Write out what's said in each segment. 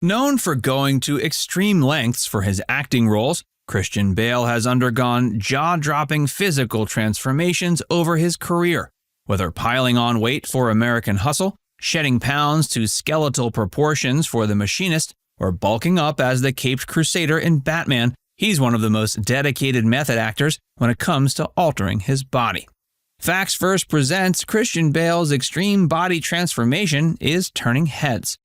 Known for going to extreme lengths for his acting roles, Christian Bale has undergone jaw-dropping physical transformations over his career, whether piling on weight for American Hustle, shedding pounds to skeletal proportions for The Machinist, or bulking up as the Caped Crusader in Batman. He's one of the most dedicated method actors when it comes to altering his body. Facts First presents Christian Bale's extreme body transformation is turning heads.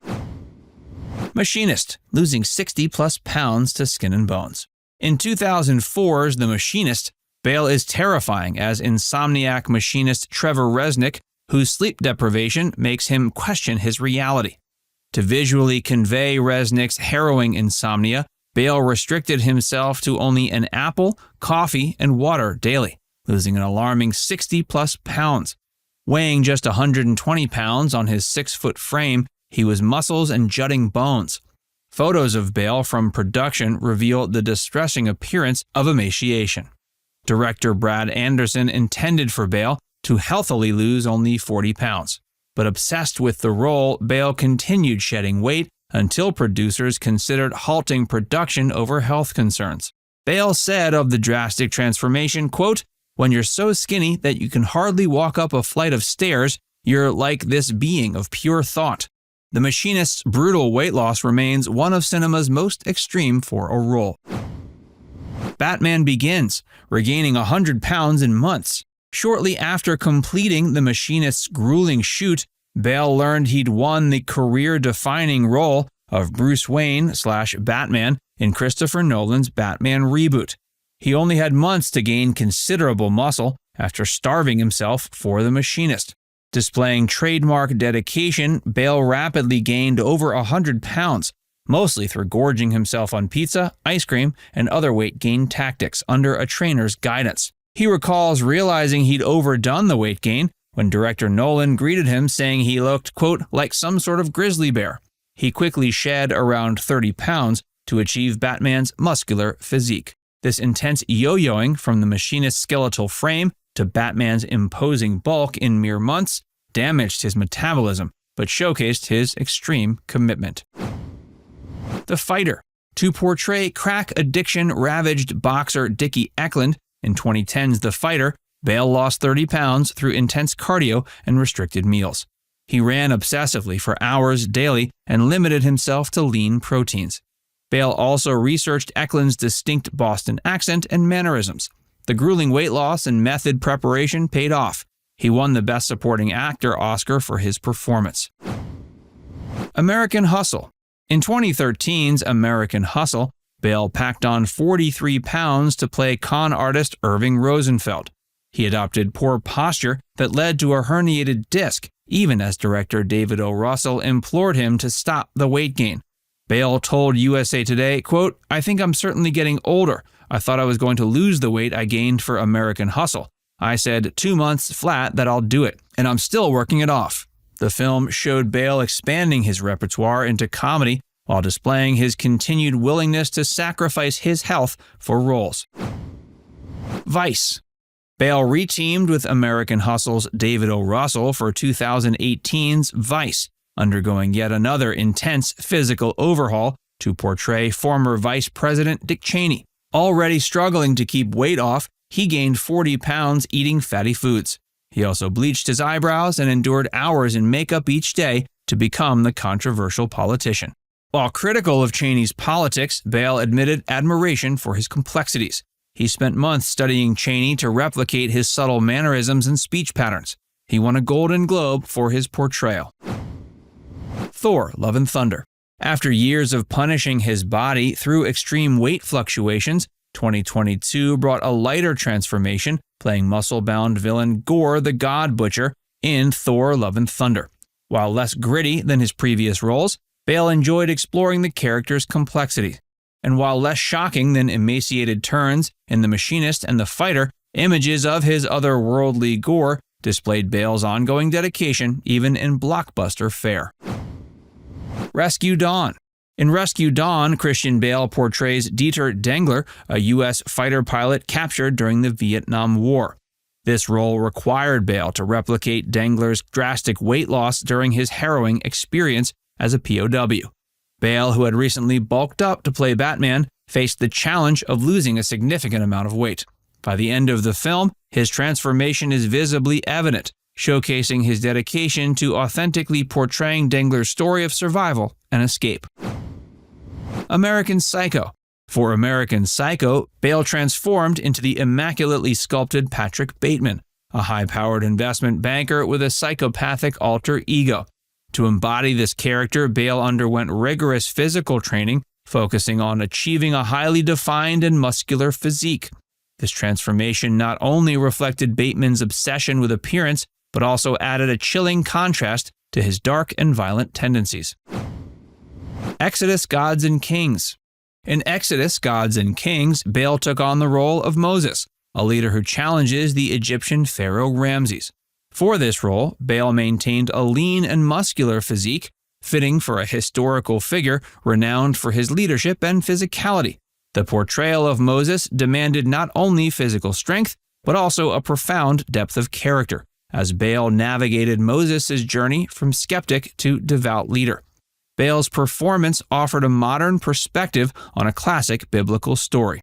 Machinist, losing 60-plus pounds to skin and bones. In 2004's The Machinist, Bale is terrifying as insomniac machinist Trevor Resnick, whose sleep deprivation makes him question his reality. To visually convey Resnick's harrowing insomnia, Bale restricted himself to only an apple, coffee, and water daily, losing an alarming 60-plus pounds. Weighing just 120 pounds on his 6-foot frame, he was muscles and jutting bones. Photos of Bale from production reveal the distressing appearance of emaciation. Director Brad Anderson intended for Bale to healthily lose only 40 pounds. But obsessed with the role, Bale continued shedding weight until producers considered halting production over health concerns. Bale said of the drastic transformation, quote, "When you're so skinny that you can hardly walk up a flight of stairs, you're like this being of pure thought." The Machinist's brutal weight loss remains one of cinema's most extreme for a role. Batman Begins, regaining 100 pounds in months. Shortly after completing The Machinist's grueling shoot, Bale learned he'd won the career-defining role of Bruce Wayne/Batman in Christopher Nolan's Batman reboot. He only had months to gain considerable muscle after starving himself for The Machinist. Displaying trademark dedication, Bale rapidly gained over 100 pounds, mostly through gorging himself on pizza, ice cream, and other weight gain tactics under a trainer's guidance. He recalls realizing he'd overdone the weight gain when director Nolan greeted him saying he looked, quote, like some sort of grizzly bear. He quickly shed around 30 pounds to achieve Batman's muscular physique. This intense yo-yoing from the Machinist's skeletal frame to Batman's imposing bulk in mere months damaged his metabolism, but showcased his extreme commitment. The Fighter. To portray crack addiction-ravaged boxer Dickie Eklund in 2010's The Fighter, Bale lost 30 pounds through intense cardio and restricted meals. He ran obsessively for hours daily and limited himself to lean proteins. Bale also researched Eklund's distinct Boston accent and mannerisms. The grueling weight loss and method preparation paid off. He won the Best Supporting Actor Oscar for his performance. American Hustle. In 2013's American Hustle, Bale packed on 43 pounds to play con artist Irving Rosenfeld. He adopted poor posture that led to a herniated disc, even as director David O. Russell implored him to stop the weight gain. Bale told USA Today, quote, "I think I'm certainly getting older. I thought I was going to lose the weight I gained for American Hustle. I said 2 months flat that I'll do it, and I'm still working it off." The film showed Bale expanding his repertoire into comedy while displaying his continued willingness to sacrifice his health for roles. Vice. Bale reteamed with American Hustle's David O. Russell for 2018's Vice, undergoing yet another intense physical overhaul to portray former Vice President Dick Cheney. Already struggling to keep weight off, he gained 40 pounds eating fatty foods. He also bleached his eyebrows and endured hours in makeup each day to become the controversial politician. While critical of Cheney's politics, Bale admitted admiration for his complexities. He spent months studying Cheney to replicate his subtle mannerisms and speech patterns. He won a Golden Globe for his portrayal. Thor: Love and Thunder. After years of punishing his body through extreme weight fluctuations, 2022 brought a lighter transformation, playing muscle-bound villain Gore the God Butcher in Thor: Love and Thunder. While less gritty than his previous roles, Bale enjoyed exploring the character's complexity. And while less shocking than emaciated turns in The Machinist and The Fighter, images of his otherworldly Gore displayed Bale's ongoing dedication even in blockbuster fare. Rescue Dawn. In Rescue Dawn, Christian Bale portrays Dieter Dengler, a U.S. fighter pilot captured during the Vietnam War. This role required Bale to replicate Dengler's drastic weight loss during his harrowing experience as a POW. Bale, who had recently bulked up to play Batman, faced the challenge of losing a significant amount of weight. By the end of the film, his transformation is visibly evident, showcasing his dedication to authentically portraying Dengler's story of survival and escape. American Psycho. For American Psycho, Bale transformed into the immaculately sculpted Patrick Bateman, a high-powered investment banker with a psychopathic alter ego. To embody this character, Bale underwent rigorous physical training, focusing on achieving a highly defined and muscular physique. This transformation not only reflected Bateman's obsession with appearance, but also added a chilling contrast to his dark and violent tendencies. Exodus: Gods and Kings. In Exodus: Gods and Kings, Bale took on the role of Moses, a leader who challenges the Egyptian pharaoh Ramses. For this role, Bale maintained a lean and muscular physique, fitting for a historical figure renowned for his leadership and physicality. The portrayal of Moses demanded not only physical strength, but also a profound depth of character, as Bale navigated Moses' journey from skeptic to devout leader. Bale's performance offered a modern perspective on a classic biblical story.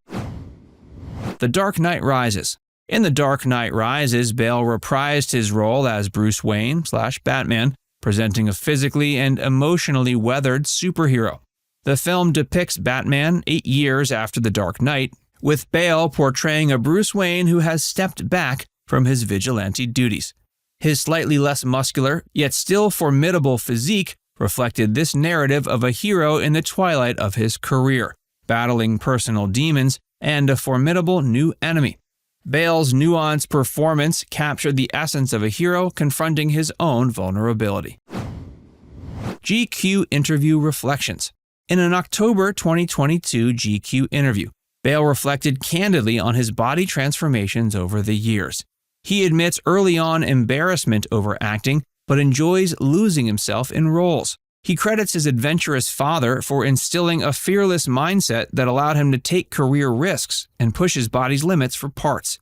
The Dark Knight Rises. In The Dark Knight Rises, Bale reprised his role as Bruce Wayne/Batman, presenting a physically and emotionally weathered superhero. The film depicts Batman 8 years after The Dark Knight, with Bale portraying a Bruce Wayne who has stepped back from his vigilante duties. His slightly less muscular, yet still formidable physique reflected this narrative of a hero in the twilight of his career, battling personal demons and a formidable new enemy. Bale's nuanced performance captured the essence of a hero confronting his own vulnerability. GQ Interview Reflections. In an October 2022 GQ interview, Bale reflected candidly on his body transformations over the years. He admits early on embarrassment over acting, but enjoys losing himself in roles. He credits his adventurous father for instilling a fearless mindset that allowed him to take career risks and push his body's limits for parts.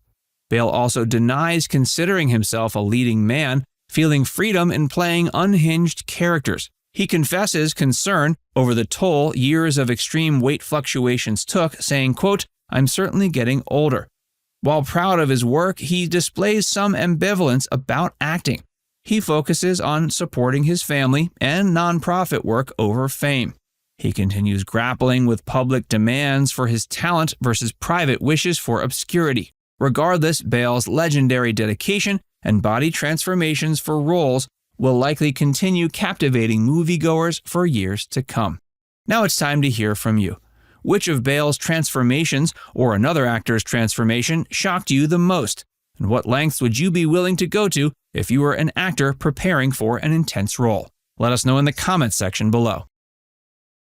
Bale also denies considering himself a leading man, feeling freedom in playing unhinged characters. He confesses concern over the toll years of extreme weight fluctuations took, saying, quote, "I'm certainly getting older." While proud of his work, he displays some ambivalence about acting. He focuses on supporting his family and nonprofit work over fame. He continues grappling with public demands for his talent versus private wishes for obscurity. Regardless, Bale's legendary dedication and body transformations for roles will likely continue captivating moviegoers for years to come. Now it's time to hear from you. Which of Bale's transformations or another actor's transformation shocked you the most? And what lengths would you be willing to go to if you were an actor preparing for an intense role? Let us know in the comments section below.